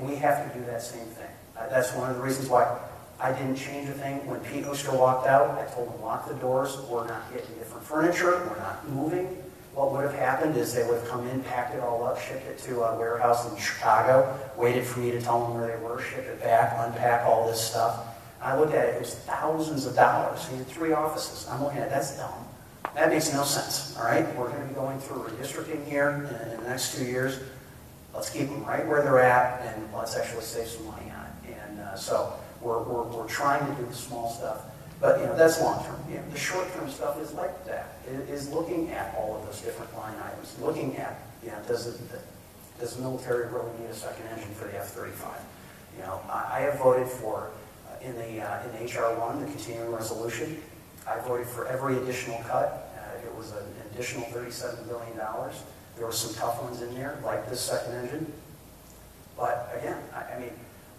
we have to do that same thing. That's one of the reasons why I didn't change a thing. When Pete Ooster walked out, I told him, lock the doors. We're not getting different furniture. We're not moving. What would have happened is they would have come in, packed it all up, shipped it to a warehouse in Chicago, waited for me to tell them where they were, ship it back, unpack all this stuff. I looked at it, it was thousands of dollars. He had 3 offices. I'm looking at it, that's dumb. That makes no sense, all right? We're going to be going through redistricting here in the next 2 years. Let's keep them right where they're at, and let's actually save some money on it. And so we're trying to do the small stuff, but that's long term. The short term stuff is like that. It is looking at all of those different line items, looking at does the military really need a second engine for the F-35? I have voted for in the HR1, the continuing resolution. I voted for every additional cut. It was an additional $37 billion. There were some tough ones in there, like this second engine. But again,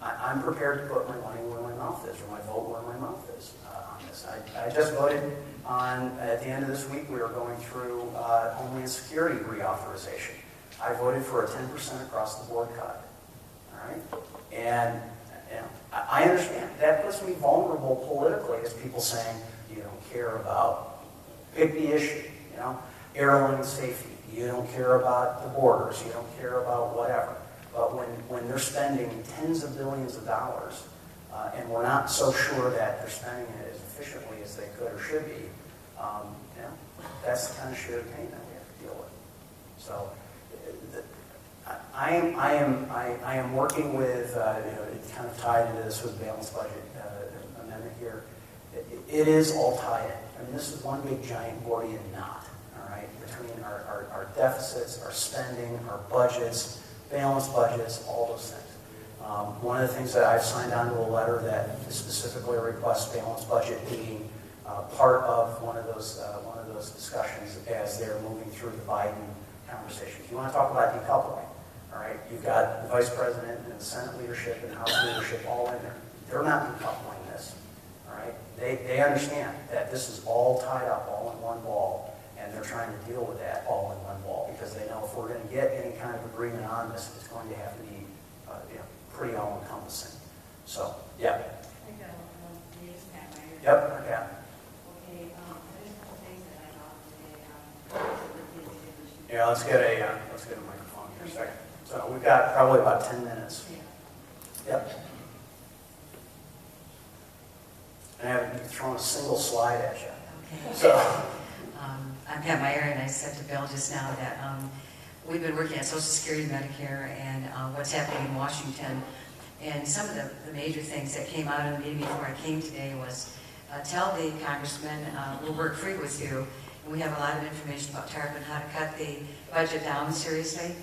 I'm prepared to put my money where my mouth is, or my vote where my mouth is on this. I just voted on, at the end of this week, we are going through Homeland Security reauthorization. I voted for a 10% across the board cut. All right? And I understand. That puts me vulnerable politically as people saying, you don't care about, pick the issue, airline safety. You don't care about the borders. You don't care about whatever. But when they're spending tens of billions of dollars, and we're not so sure that they're spending it as efficiently as they could or should be, that's the kind of shit of pain that we have to deal with. So I am working with, it's kind of tied into this with balanced budget amendment here. It is all tied in. This is one big giant Gordian knot, all right, between our deficits, our spending, our budgets, balanced budgets, all those things. One of the things that I've signed on to a letter that specifically requests balanced budget being part of one of those discussions as they're moving through the Biden conversations. You want to talk about decoupling, all right? You've got the Vice President and the Senate leadership and House leadership all in there. They're not decoupling this, all right? They understand that this is all tied up, all in one ball, and they're trying to deal with that all in one ball because they know if we're going to get any kind of agreement on this, it's going to have to be pretty all-encompassing. So, yeah. Yep, okay. Yeah, let's get a microphone here a second. So we've got probably about 10 minutes. Yep. And I haven't thrown a single slide at you. Okay. So. I'm Pat Meyer, and I said to Bill just now that we've been working at Social Security, Medicare, and what's happening in Washington. And some of the major things that came out of the meeting before I came today was tell the congressman we'll work free with you. And we have a lot of information about TARP and how to cut the budget down seriously.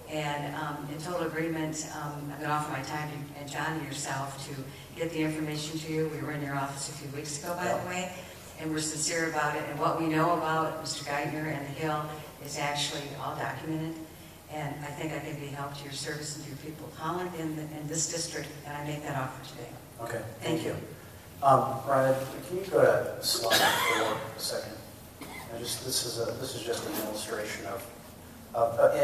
And in total agreement, I'm going to offer my time to, and John and yourself to get the information to you. We were in your office a few weeks ago, by the way. And we're sincere about it. And what we know about Mr. Geithner and the Hill is actually all documented. And I think I can be help to your service and to your people of Holland in this district, and I make that offer today. Okay, Thank you. Ryan, can you go to slide 4 a second? This is just an illustration of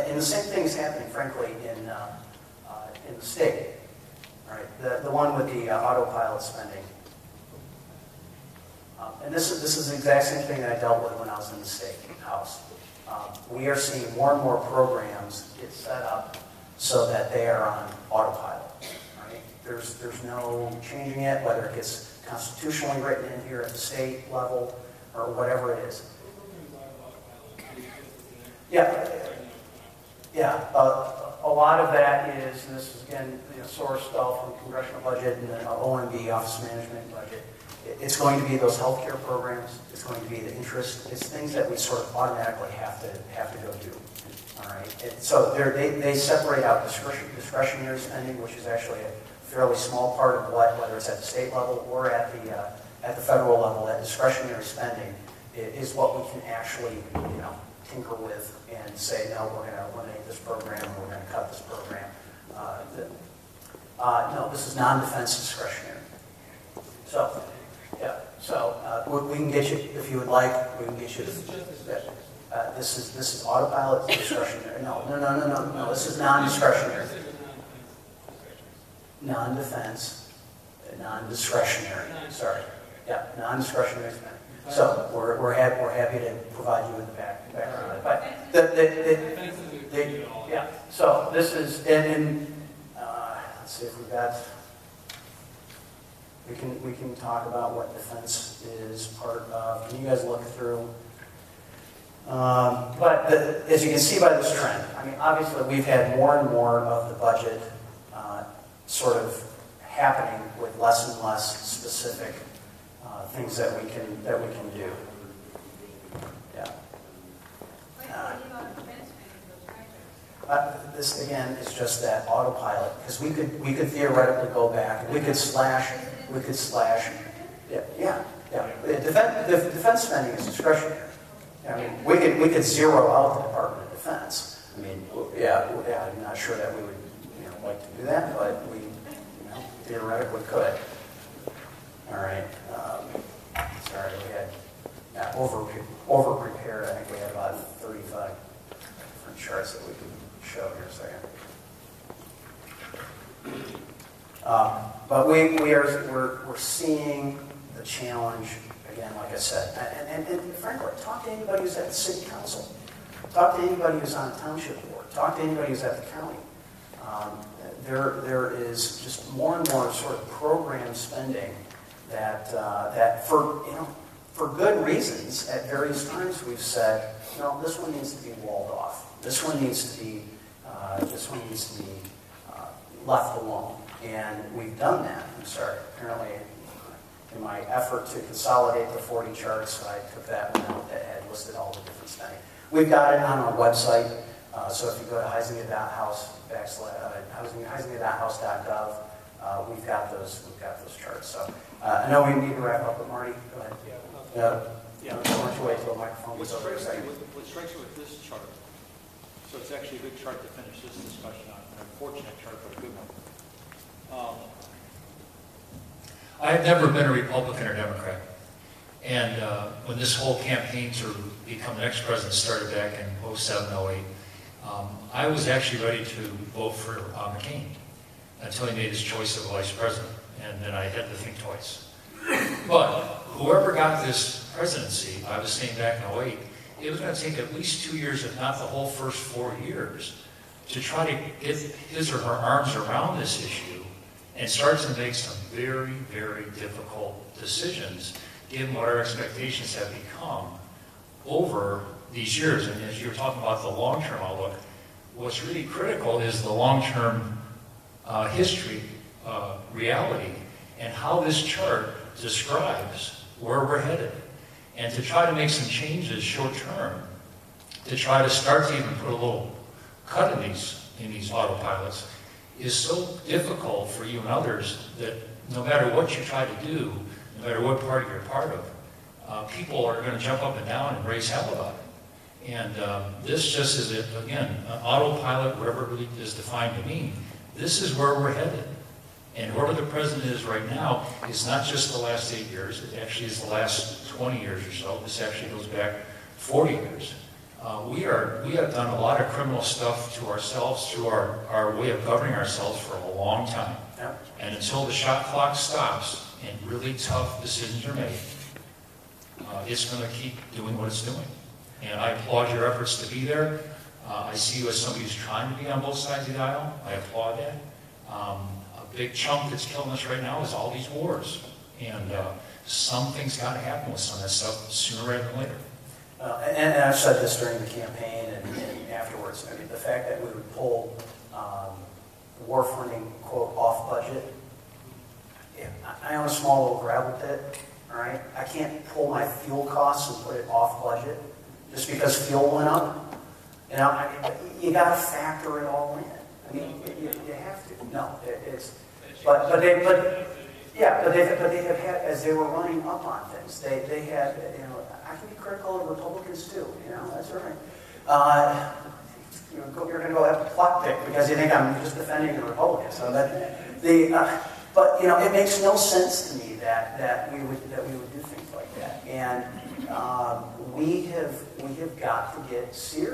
and the same thing is happening, frankly, in the state. All right, the one with the autopilot spending. And this is the exact same thing that I dealt with when I was in the state house. We are seeing more and more programs get set up so that they are on autopilot. Right? There's no changing it, whether it gets constitutionally written in here at the state level or whatever it is. Yeah. A lot of that is, and this is again sourced from congressional budget and the OMB, Office of Management budget. It's going to be those healthcare programs. It's going to be the interest. It's things that we sort of automatically have to go do. All right. So they separate out discretionary spending, which is actually a fairly small part of whether it's at the state level or at the federal level. That discretionary spending is what we can actually tinker with and say, no, we're going to eliminate this program, we're going to cut this program. No, this is non-defense discretionary. So. Yeah, so we can get you, if you would like, we can get you. This is autopilot discretionary. No, this is non-discretionary. non-defense, non-discretionary, sorry. Yeah, non-discretionary spending. So we're happy to provide you with the background of it. But yeah, so this is, and let's see if we've got, we can talk about what defense is part of. Can you guys look through? But as you can see by this trend, I mean, obviously we've had more and more of the budget sort of happening with less and less specific things that we can do. Yeah. This again is just that autopilot, because we could theoretically go back and we could slash. Yeah. The defense spending is discretionary. I mean, we could zero out the Department of Defense. I mean, yeah, I'm not sure that we would, like to do that, but we, theoretically could. All right. Sorry, we had over prepared. I think we had about 35 different charts that we could show here in a second. But we're seeing the challenge again, like I said, and frankly, talk to anybody who's at the city council, talk to anybody who's on a township board, talk to anybody who's at the county. There is just more and more sort of program spending that for good reasons at various times we've said, this one needs to be walled off. This one needs to be left alone. And we've done that. I'm sorry. Apparently, in my effort to consolidate the 40 charts, I took that one out that had listed all the different spending. We've got it on our website. So if you go to Huizinga.house, Huizinga.house.gov, we've got those charts. So I know we need to wrap up, but Marty, go ahead. Why don't you wait till the microphone gets over a second. What strikes me with this chart, so it's actually a good chart to finish this discussion on, an unfortunate chart, but a good one. I've never been a Republican or Democrat. And when this whole campaign to become the next president started back in 07, 08, I was actually ready to vote for McCain until he made his choice of vice president. And then I had to think twice. But whoever got this presidency, I was saying back in 08, it was going to take at least 2 years, if not the whole first 4 years, to try to get his or her arms around this issue and start to make some very, very difficult decisions, given what our expectations have become over these years. And as you were talking about the long-term outlook, what's really critical is the long-term history, reality, and how this chart describes where we're headed. And to try to make some changes short-term, to try to start to even put a little cut in these autopilots, is so difficult for you and others that no matter what you try to do, no matter what party you're part of, people are going to jump up and down and raise hell about it. And this just is, again, an autopilot, whatever it really is defined to mean. This is where we're headed. And whoever the president is right now is not just the last 8 years, it actually is the last 20 years or so. This actually goes back 40 years. We have done a lot of criminal stuff to ourselves through our way of governing ourselves for a long time. Yep. And until the shot clock stops and really tough decisions are made, it's going to keep doing what it's doing. And I applaud your efforts to be there. I see you as somebody who's trying to be on both sides of the aisle. I applaud that. A big chunk that's killing us right now is all these wars. And something's got to happen with some of that stuff sooner rather than later. And I've said this during the campaign and afterwards. I mean, the fact that we would pull war funding, quote, off budget. Yeah, I own a small little gravel pit, all right? I can't pull my fuel costs and put it off budget just because fuel went up. You got to factor it all in. I mean, you have to. No, but they have had, as they were running up on things, they had, I can be critical of Republicans too, that's all right. You're going to go have a clock pick because you think I'm just defending the Republicans. So but it makes no sense to me that we would do things like that. And we have got to get serious.